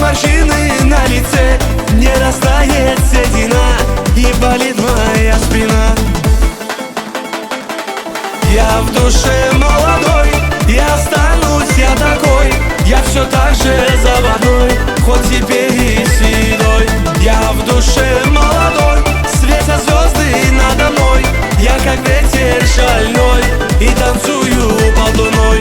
морщины на лице, не растает седина, и болит моя спина. Я в душе молодой, я останусь я такой, я все так же заводной, хоть теперь и седой. Я в душе молодой, светят звезды надо мной, я как ветер шальной и танцую под луной.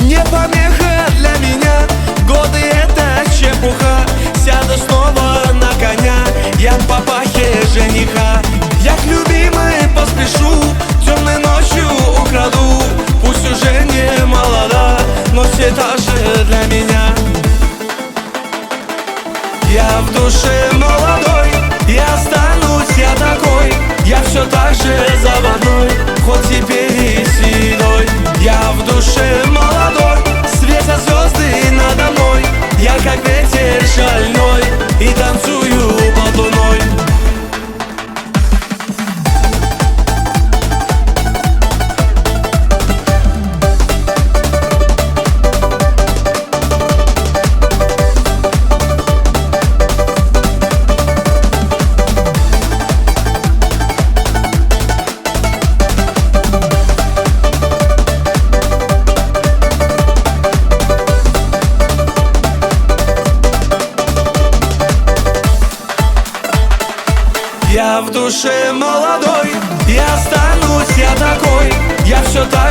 Не помеха для меня, годы это чепуха. Сяду снова на коня, я в папахе жениха. Я к любимой поспешу, темной ночью украду. Пусть уже не молода, но все та же для меня. Я в душе молодой, я останусь я такой, я все так же заводной, хоть теперь и седой. Я в душе молодой, светят звезды надо мной, я как ветер шальной и танцую под луной. Я в душе молодой, я останусь я такой, я все так